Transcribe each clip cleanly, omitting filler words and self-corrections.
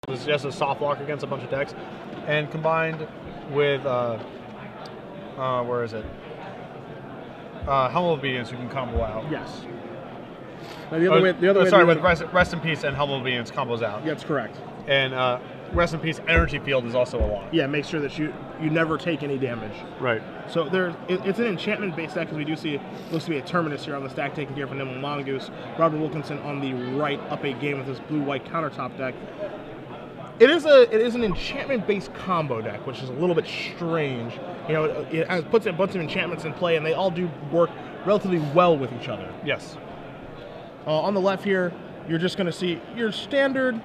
It's just a soft lock against a bunch of decks, and combined with where is it? Helm of Obedience, you can combo out. Yes. Now the other way. Sorry, with Rest in Peace and Helm of Obedience combos out. That's correct. And Rest in Peace Energy Field is also a lock. Yeah, make sure that you never take any damage. Right. So it's an enchantment-based deck, because we do see looks to be a Terminus here on the stack taking care of Nimble Mongoose. Robert Wilkinson on the right, up a game with this blue-white countertop deck. It is an enchantment-based combo deck, which is a little bit strange. You know, it puts a bunch of enchantments in play, and they all do work relatively well with each other. Yes. On the left here, you're just going to see your standard,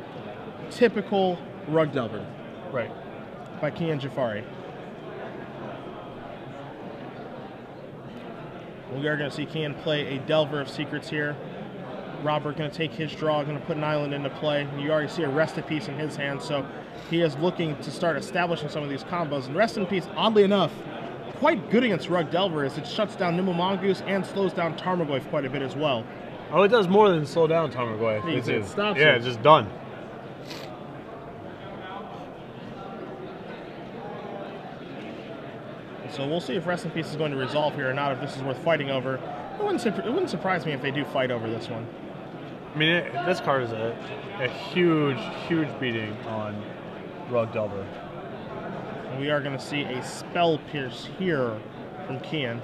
typical Rug Delver. Right. By Keyan Jafari. We are going to see Keyan play a Delver of Secrets here. Robert going to take his draw, going to put an island into play. You already see a Rest in Peace in his hand, so he is looking to start establishing some of these combos. And Rest in Peace, oddly enough, quite good against Rug Delver, as it shuts down Nimble Mongoose and slows down Tarmogoyf quite a bit as well. Oh, it does more than slow down Tarmogoyf. It stops yeah, it. it's just done. So we'll see if Rest in Peace is going to resolve here or not, if this is worth fighting over. It wouldn't surprise me if they do fight over this one. I mean, this card is a huge, huge beating on Rug Delver. And we are going to see a Spell Pierce here from Keyan.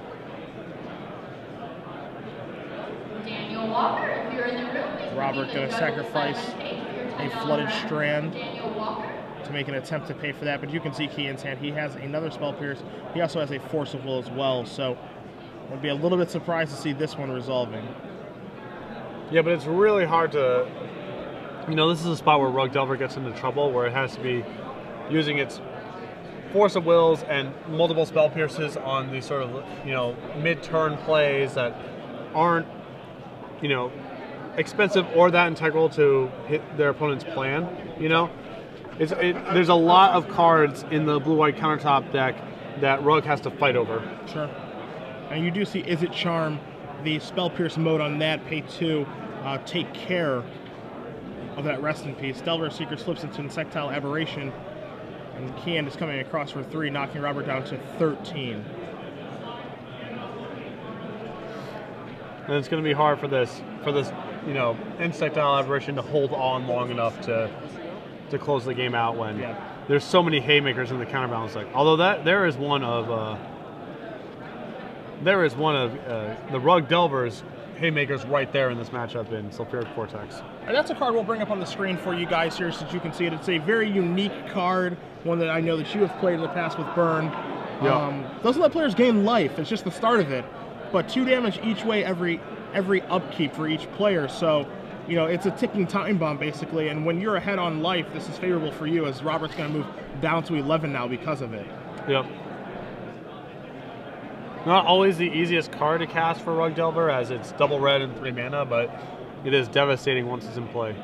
Daniel Walker, if you're in the room, Robert going to sacrifice a Flooded Strand Daniel Walker. to make an attempt to pay for that, but you can see Keyan's hand. He has another Spell Pierce. He also has a Force of Will as well, so I'd be a little bit surprised to see this one resolving. Yeah, but it's really hard to, you know, this is a spot where Rug Delver gets into trouble, where it has to be using its Force of Wills and multiple Spell Pierces on these sort of, you know, mid-turn plays that aren't, you know, expensive or that integral to hit their opponent's plan, you know? There's a lot of cards in the blue-white countertop deck that Rug has to fight over. Sure. And you do see Is It Charm, the Spell Pierce mode on that, pay 2, take care of that Rest in Peace. Delver of Secret slips into Insectile Aberration, and Keyan is coming across for 3, knocking Robert down to 13. And it's going to be hard for this, you know, Insectile Aberration to hold on long enough to close the game out when there's so many haymakers in the counterbalance deck. Although there is one of the Rug Delver's haymakers right there in this matchup in Sulfuric Vortex. And that's a card we'll bring up on the screen for you guys here so that you can see it. It's a very unique card, one that I know that you have played in the past with Burn. Doesn't let players gain life, it's just the start of it. But 2 damage each way every upkeep for each player, so you know, it's a ticking time bomb basically, and when you're ahead on life, this is favorable for you, as Robert's going to move down to 11 now because of it. Yep. Not always the easiest card to cast for Rug Delver, as it's double red and 3 mana, but it is devastating once it's in play.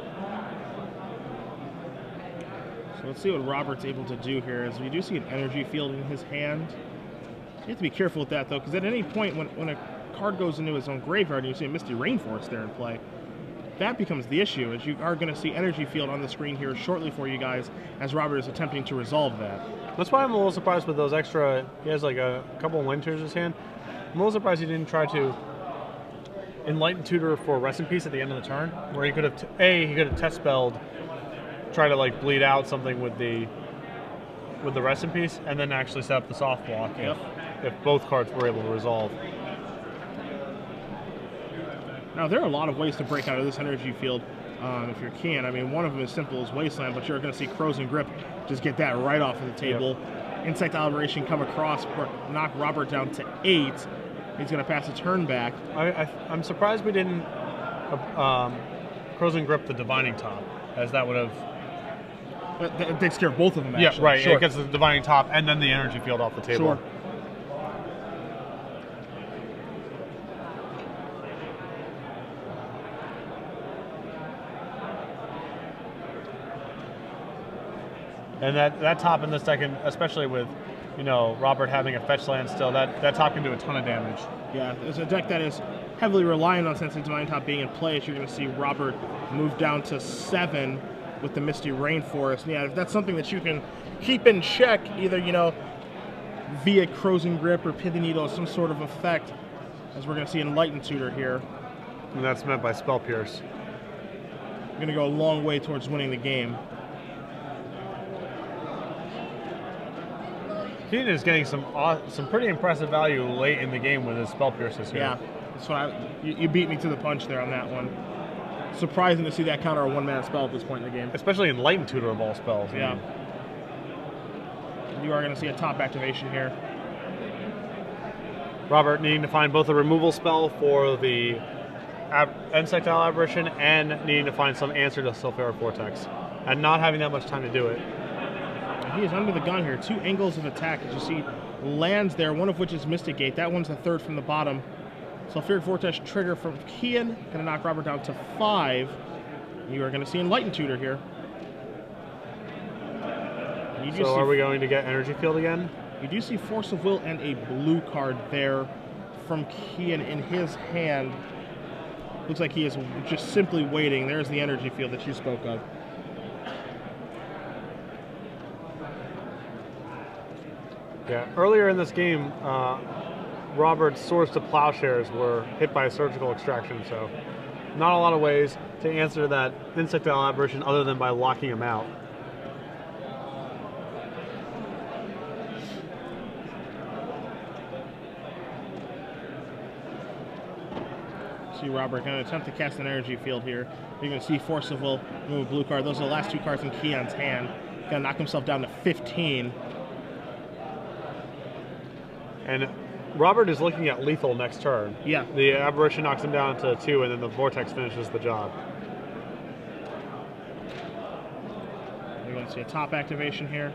So let's see what Robert's able to do here, as we do see an energy field in his hand. You have to be careful with that though, because at any point when a card goes into his own graveyard and you see a Misty Rainforest there in play, that becomes the issue, as you are going to see energy field on the screen here shortly for you guys, as Robert is attempting to resolve that. That's why I'm a little surprised with those extra. He has like a couple of Winters in his hand. I'm a little surprised he didn't try to Enlighten Tutor for Rest in Peace at the end of the turn, where he could have he could have test spelled, try to like bleed out something with the Rest in Peace, and then actually set up the soft block if both cards were able to resolve. Now, there are a lot of ways to break out of this energy field if you're Keyan. I mean, one of them is simple as Wasteland, but you're going to see Crows and Grip just get that right off of the table. Insectile Aberration come across, knock Robert down to 8. He's going to pass a turn back. I'm surprised we didn't Crows and Grip the Divining Top, as that would have... That takes care of both of them, actually. Yeah, right. Sure. It gets the Divining Top and then the energy field off the table. Sure. And that top in this deck, especially with, you know, Robert having a fetch land still, that top can do a ton of damage. Yeah, it's a deck that is heavily reliant on Sensing Divine Top being in play. As you're going to see Robert move down to 7, with the Misty Rainforest. And yeah, if that's something that you can keep in check, either, you know, via Closing Grip or Pithy Needle or some sort of effect, as we're going to see Enlightened Tutor here. And that's meant by Spell Pierce. Going to go a long way towards winning the game. Keyan is getting some pretty impressive value late in the game with his Spell Pierces here. Yeah, that's what you beat me to the punch there on that one. Surprising to see that counter a one-mana spell at this point in the game. Especially Enlightened Tutor of all spells. Yeah. You are going to see a top activation here. Robert needing to find both a removal spell for the Insectile Aberration and needing to find some answer to Sulfuric Vortex, and not having that much time to do it. He is under the gun here. 2 angles of attack, as you see, lands there, one of which is Mystic Gate. That one's the third from the bottom. Sulfuric Vortex trigger from Keyan, going to knock Robert down to 5. You are going to see Enlightened Tutor here. So are we going to get Energy Field again? You do see Force of Will and a blue card there from Keyan in his hand. Looks like he is just simply waiting. There's the Energy Field that you spoke of. Yeah, earlier in this game, Robert's Swords to Plowshares were hit by a Surgical Extraction, so not a lot of ways to answer that Insectile Aberration other than by locking him out. See Robert going to attempt to cast an Energy Field here. You're going to see Force of Will, move a blue card. Those are the last 2 cards in Keyan's hand. Going to knock himself down to 15. And Robert is looking at lethal next turn. Yeah. The Aberration knocks him down to 2, and then the Vortex finishes the job. You're going to see a top activation here.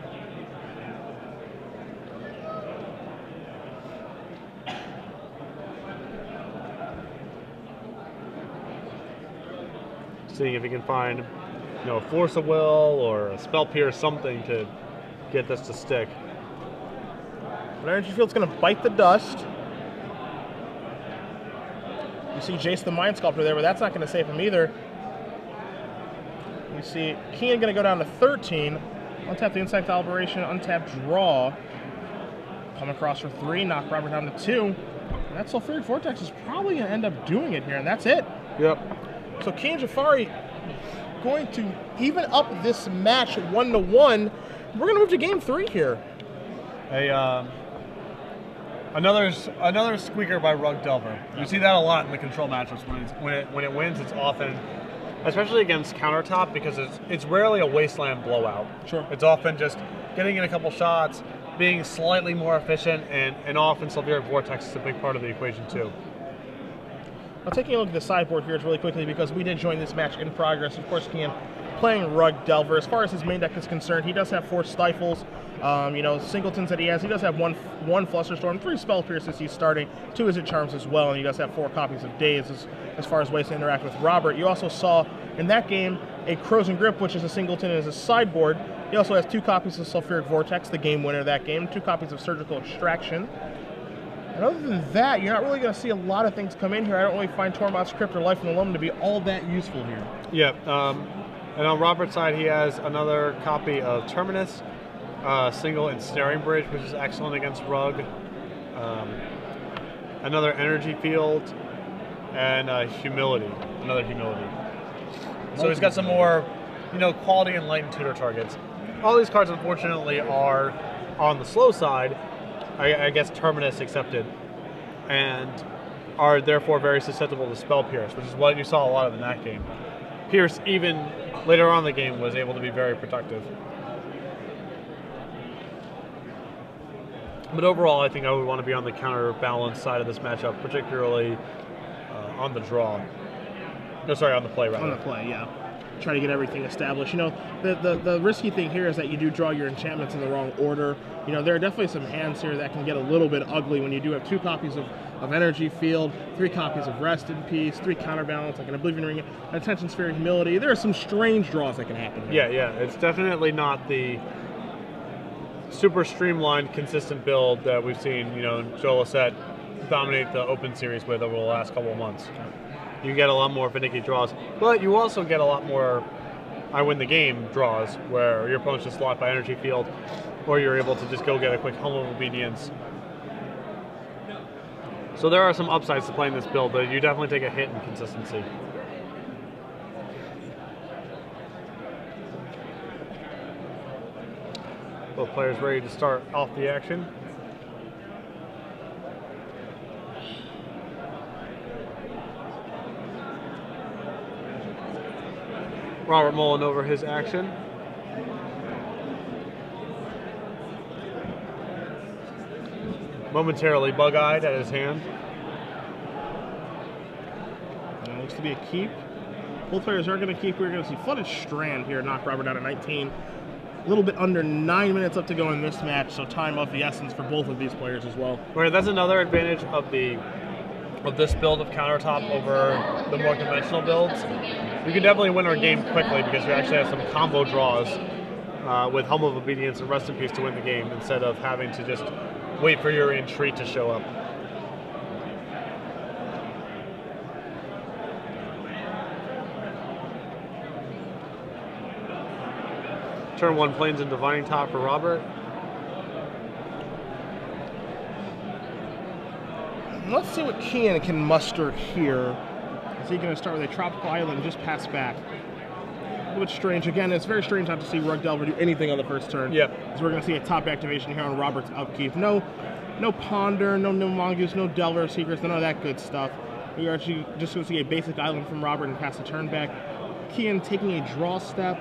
Seeing if he can find, you know, a Force of Will or a Spell Pierce, something to get this to stick. But Energy Field's going to bite the dust. You see Jace the Mind Sculptor there, but that's not going to save him either. You see Keyan going to go down to 13. Untap the Insectile Aberration, untap draw. Come across for 3, knock Robert down to 2. And that Sulfuric Vortex is probably going to end up doing it here, and that's it. Yep. So Keyan Jafari going to even up this match 1-1. We're going to move to game 3 here. Another squeaker by Rug Delver. You see that a lot in the control matchups. When it wins, it's often, especially against countertop, because it's rarely a wasteland blowout. Sure. It's often just getting in a couple shots, being slightly more efficient, and often Sulfuric Vortex is a big part of the equation too. Now, taking a look at the sideboard here really quickly, because we did join this match in progress. Of course, Keyan playing Rug Delver. As far as his main deck is concerned, he does have 4 Stifles. You know, singletons that he has. He does have one Flusterstorm, 3 Spell Pierces he's starting, 2 Izzet Charms as well, and he does have 4 copies of Daze as far as ways to interact with Robert. You also saw in that game a Closing Grip, which is a singleton as a sideboard. He also has 2 copies of Sulfuric Vortex, the game winner of that game, 2 copies of Surgical Extraction. And other than that, you're not really going to see a lot of things come in here. I don't really find Tormod's Crypt or Life in the Loam to be all that useful here. Yeah, and on Robert's side, he has another copy of Terminus, single Ensnaring Bridge, which is excellent against Rug, another Energy Field, and Humility, another Humility. So he's got some more, you know, quality Enlightened Tutor targets. All these cards, unfortunately, are on the slow side, I guess Terminus accepted, and are therefore very susceptible to Spell Pierce, which is what you saw a lot of in that game. Pierce, even later on in the game, was able to be very productive. But overall, I think I would want to be on the counterbalance side of this matchup, particularly on the draw. No, sorry, on the play, rather. On the play, yeah. Try to get everything established. You know, the risky thing here is that you do draw your enchantments in the wrong order. You know, there are definitely some hands here that can get a little bit ugly when you do have 2 copies of Energy Field, 3 copies of Rest in Peace, 3 counterbalance, like an Oblivion Ring, an Attention Sphere, Humility. There are some strange draws that can happen here. Yeah, it's definitely not the super streamlined, consistent build that we've seen, you know, Joe Lissette dominate the Open Series with over the last couple of months. You get a lot more finicky draws, but you also get a lot more I win the game draws, where your opponent's just locked by energy field, or you're able to just go get a quick Helm of Obedience. So there are some upsides to playing this build, but you definitely take a hit in consistency. Both players ready to start off the action. Robert mulling over his action. Momentarily bug-eyed at his hand. And it looks to be a keep. Both players are going to keep. We're going to see Flooded Strand here knock Robert down at 19. A little bit under 9 minutes left to go in this match, so time of the essence for both of these players as well. Right, that's another advantage of this build of countertop over the more conventional builds. You can definitely win our game quickly because you actually have some combo draws with Helm of Obedience and Rest in Peace to win the game instead of having to just wait for your retreat to show up. Turn 1 Plains and Divining Top for Robert. Let's see what Keyan can muster here. Is he going to start with a Tropical Island just pass back? A little bit strange. Again, it's very strange not to see Rug Delver do anything on the first turn. Yep. So we're going to see a top activation here on Robert's upkeep. No Ponder, no Mongoose, no Delver Secrets, none of that good stuff. We are actually just going to see a basic island from Robert and pass the turn back. Keyan taking a draw step.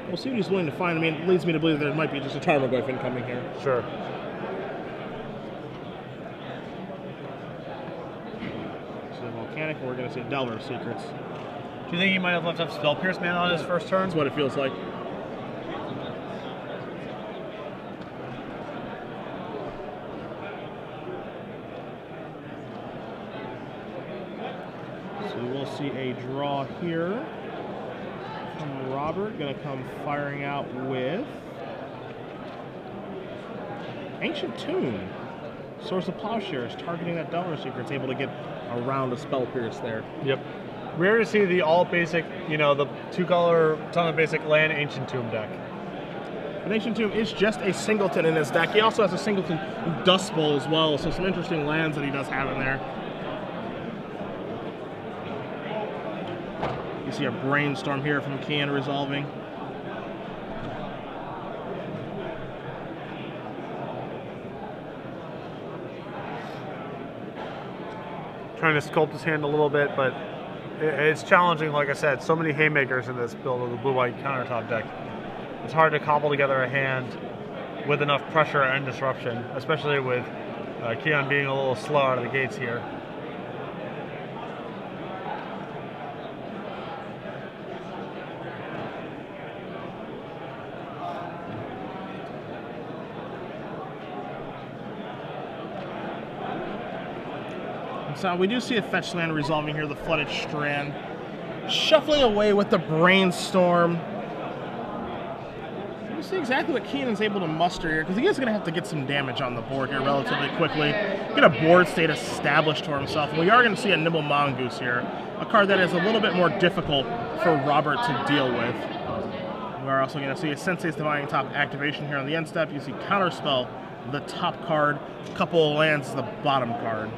We'll see what he's willing to find. I mean, it leads me to believe there might be just a Tarmogoyf incoming here. Sure. So Volcanic, and we're going to see Delver Secrets. Do you think he might have left up Spell Pierce Mana on his first turn? That's what it feels like. So we'll see a draw here. Robert going to come firing out with Ancient Tomb. Source of Plowshares, targeting that Delver Secret's able to get around a Spell Pierce there. Yep. Rare to see the all basic, the 2-color ton of basic land Ancient Tomb deck. But Ancient Tomb is just a singleton in his deck. He also has a singleton Dust Bowl as well, so some interesting lands that he does have in there. You see a Brainstorm here from Keyan resolving. Trying to sculpt his hand a little bit, but it's challenging, like I said. So many haymakers in this build of the blue-white countertop deck. It's hard to cobble together a hand with enough pressure and disruption, especially with Keyan being a little slow out of the gates here. So we do see a fetch land resolving here, the Flooded Strand. Shuffling away with the Brainstorm. We'll see exactly what Keyan is able to muster here, because he is going to have to get some damage on the board here relatively quickly. Get a board state established for himself. And we are going to see a Nimble Mongoose here, a card that is a little bit more difficult for Robert to deal with. We're also going to see a Sensei's Divining Top activation here on the end step. You see Counterspell, the top card, a couple of lands, the bottom card.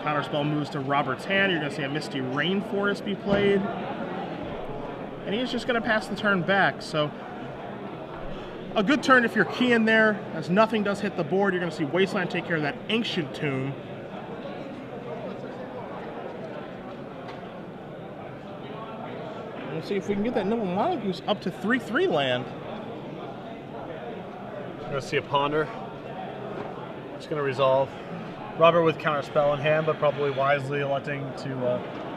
Counterspell moves to Robert's hand. You're going to see a Misty Rainforest be played. And he's just going to pass the turn back. So a good turn if you're Keyan there, as nothing does hit the board. You're going to see Wasteland take care of that Ancient Tomb. And we'll see if we can get that Nimble Mongoose up to 3/3 land. We're going to see a Ponder. It's going to resolve. Robert with Counterspell in hand, but probably wisely electing to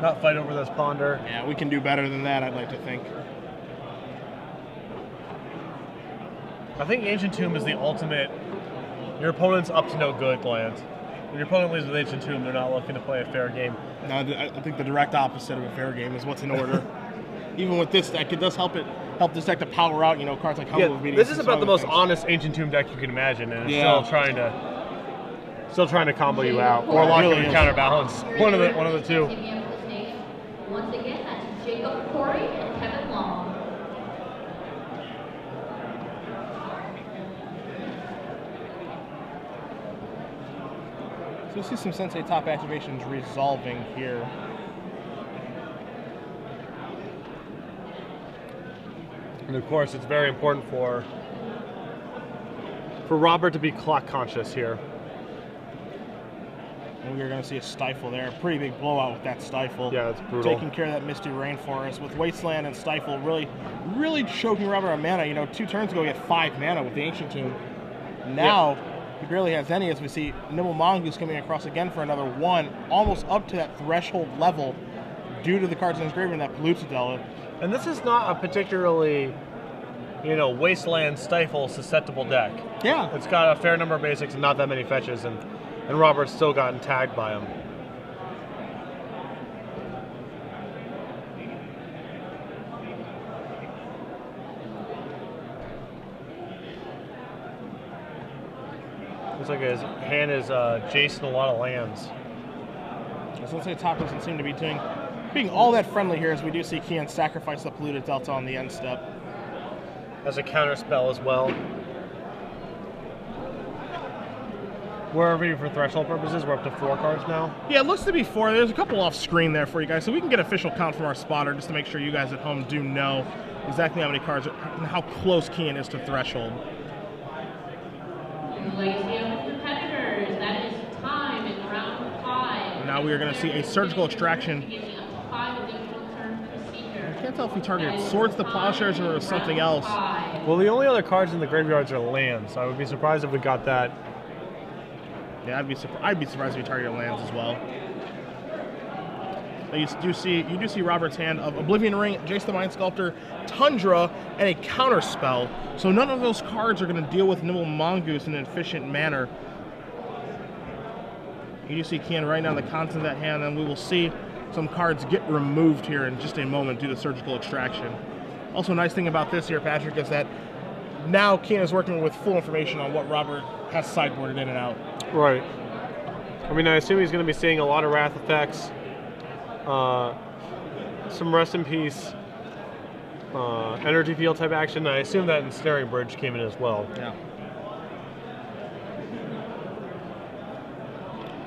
not fight over this Ponder. Yeah, we can do better than that, I'd like to think. I think Ancient Tomb is the ultimate, your opponent's up to no good land. When your opponent leaves with Ancient Tomb, they're not looking to play a fair game. No, I think the direct opposite of a fair game is what's in order. Even with this deck, it does help this deck to power out, cards like Helm of Obedience. This is about the most honest Ancient Tomb deck you can imagine, and it's still trying to combo you out or lock you in counterbalance. One of the two. Jafari and Kevin Long. So we see some Sensei top activations resolving here. And of course, it's very important for Robert to be clock conscious here. And we're going to see a stifle there. Pretty big blowout with that stifle. Yeah, it's brutal. Taking care of that Misty Rainforest with Wasteland and Stifle really choking Robert on mana. You know, 2 turns ago he had 5 mana with the Ancient Tomb. Now he barely has any, as we see Nimble Mongoose coming across again for another 1, almost up to that threshold level due to the cards in his graveyard and that Palutadella. And this is not a particularly, you know, Wasteland Stifle susceptible deck. Yeah. It's got a fair number of basics and not that many fetches, and Robert's still gotten tagged by him. Looks like his hand is Jason a lot of lands. So let's say top doesn't seem to be being all that friendly here, as we do see Keyan sacrifice the Polluted Delta on the end step. As a counter spell as well. Where are we for threshold purposes? We're up to 4 cards now. Yeah, it looks to be 4. There's a couple off screen there for you guys, so we can get official count from our spotter just to make sure you guys at home do know exactly how many cards and how close Keyan is to threshold. Legacy of competitors, that is time in round 5. And now we are going to see a surgical extraction. Beginning up to 5 additional turn procedure. I can't tell if he targeted Swords to Plowshares or something else. Well, the only other cards in the graveyards are lands. I would be surprised if we got that. Yeah, I'd be surprised if he targeted lands as well. But you do see Robert's hand of Oblivion Ring, Jace the Mind Sculptor, Tundra, and a counter spell. So none of those cards are going to deal with Nimble Mongoose in an efficient manner. You do see Keyan writing down the contents of that hand, and we will see some cards get removed here in just a moment due to surgical extraction. Also, a nice thing about this here, Patrick, is that now Keyan is working with full information on what Robert has sideboarded in and out. Right. I mean, I assume he's going to be seeing a lot of Wrath effects, some Rest in Peace, Energy Field type action. I assume that Ensnaring Bridge came in as well. Yeah.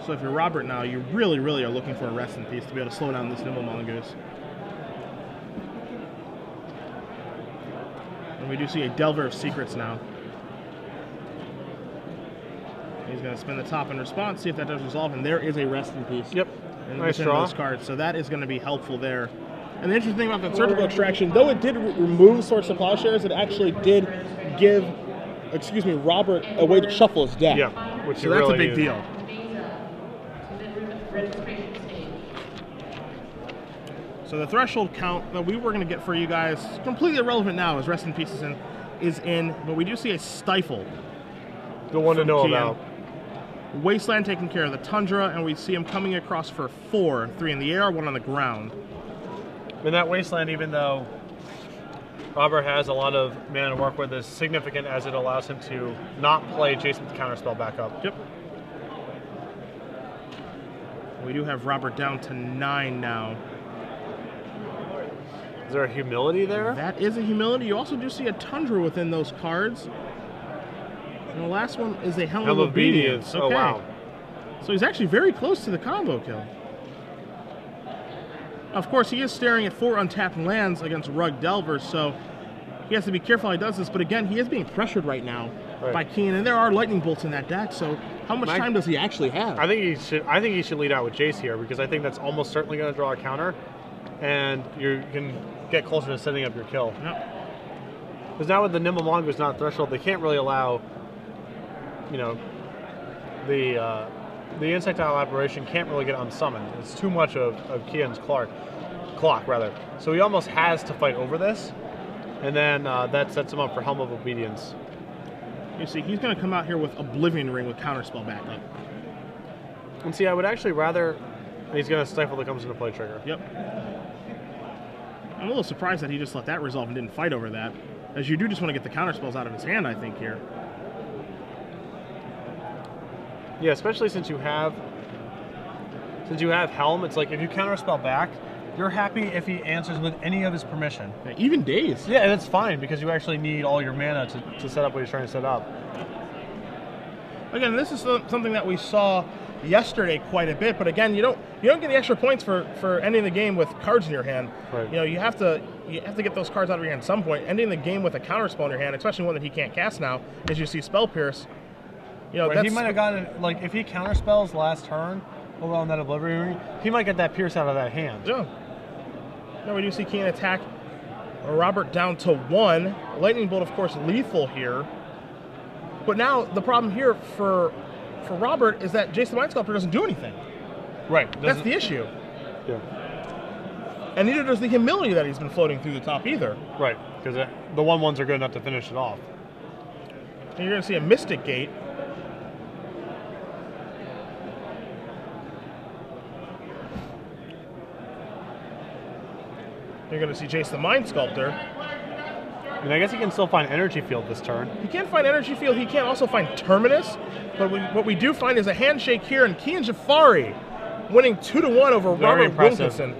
So if you're Robert now, you really are looking for a Rest in Peace to be able to slow down this Nimble Mongoose. And we do see a Delver of Secrets now. He's going to spin the top in response, see if that does resolve, and there is a Rest in Peace. Yep. Nice draw. Those cards, so that is going to be helpful there. And the interesting thing about that surgical extraction, though it did remove Swords to Plowshares, it actually did give, Robert a way to shuffle his deck. Yeah, which so that's really a big deal. So the threshold count that we were going to get for you guys, completely irrelevant now, as Rest in Peace is in, but we do see a Stifle. The one to know Keyan. about. Wasteland taking care of the Tundra, and we see him coming across for 4, 3 in the air, 1 on the ground. In that Wasteland, even though Robert has a lot of mana to work with, is significant as it allows him to not play Jason's counterspell back up. Yep. We do have Robert down to 9 now. Is there a humility there? That is a humility. You also do see a Tundra within those cards. And the last one is a Helm of Obedience. Okay. Oh, wow. So he's actually very close to the combo kill. Of course, he is staring at 4 untapped lands against Rug Delver, so he has to be careful how he does this. But again, he is being pressured right now by Keyan, and there are lightning bolts in that deck. So how much time does he actually have? I think he should lead out with Jace here, because I think that's almost certainly going to draw a counter, and you can get closer to setting up your kill. Yep. Because now with the Nimble Mongoose not threshold, they can't really allow, you know, the Insectile Aberration can't really get unsummoned. It's too much of Keyan's clock, rather. So he almost has to fight over this, and then that sets him up for Helm of Obedience. You see, he's going to come out here with Oblivion Ring with Counterspell backup. And see, I would actually rather... He's going to Stifle that comes into play trigger. Yep. I'm a little surprised that he just let that resolve and didn't fight over that, as you do just want to get the counterspells out of his hand, I think, here. Yeah, especially since you have Helm, it's like if you counterspell back, you're happy if he answers with any of his permission. Even days. Yeah, and it's fine because you actually need all your mana to set up what he's trying to set up. Again, this is something that we saw yesterday quite a bit, but again, you don't get the extra points for ending the game with cards in your hand. Right. You know, you have to get those cards out of your hand at some point. Ending the game with a counterspell in your hand, especially one that he can't cast now, as you see Spell Pierce. You know, he might have gotten, like, if he counterspells last turn over on that Oblivion Ring, he might get that Pierce out of that hand. Yeah. Now we do see Keyan attack Robert down to 1. Lightning Bolt, of course, lethal here. But now the problem here for Robert is that Jace the Mind Sculptor doesn't do anything. Right. That's the issue. Yeah. And neither does the humility that he's been floating through the top either. Right, because the 1/1s are good enough to finish it off. And you're going to see a Mystic Gate. You're going to see Jace the Mind Sculptor. And I guess he can still find Energy Field this turn. He can find Energy Field. He can also find Terminus. But what we do find is a handshake here, and Keyan Jafari winning 2-1 over Robert Wilkinson.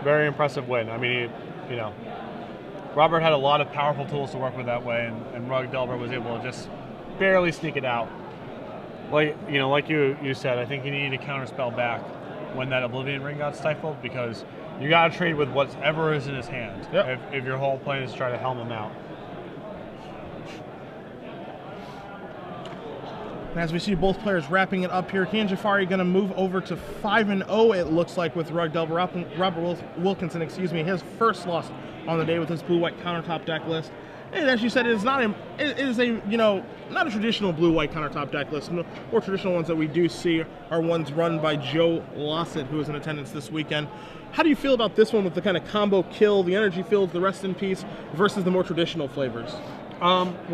Very impressive win. I mean, you know, Robert had a lot of powerful tools to work with that way, and Rug Delver was able to just barely sneak it out. Like you said, I think he needed to counterspell back when that Oblivion Ring got stifled, because you got to trade with whatever is in his hand. Yep. If your whole plan is to try to helm him out. And as we see both players wrapping it up here, Keyan Jafari going to move over to 5-0, it looks like, with Rug Delver. Robert Wilkinson, his first loss on the day with his blue-white countertop deck list. And as you said, it is not a traditional blue-white countertop deck list. More traditional ones that we do see are ones run by Joe Lossett, who is in attendance this weekend. How do you feel about this one with the kind of combo kill, the energy fields, the rest in peace, versus the more traditional flavors?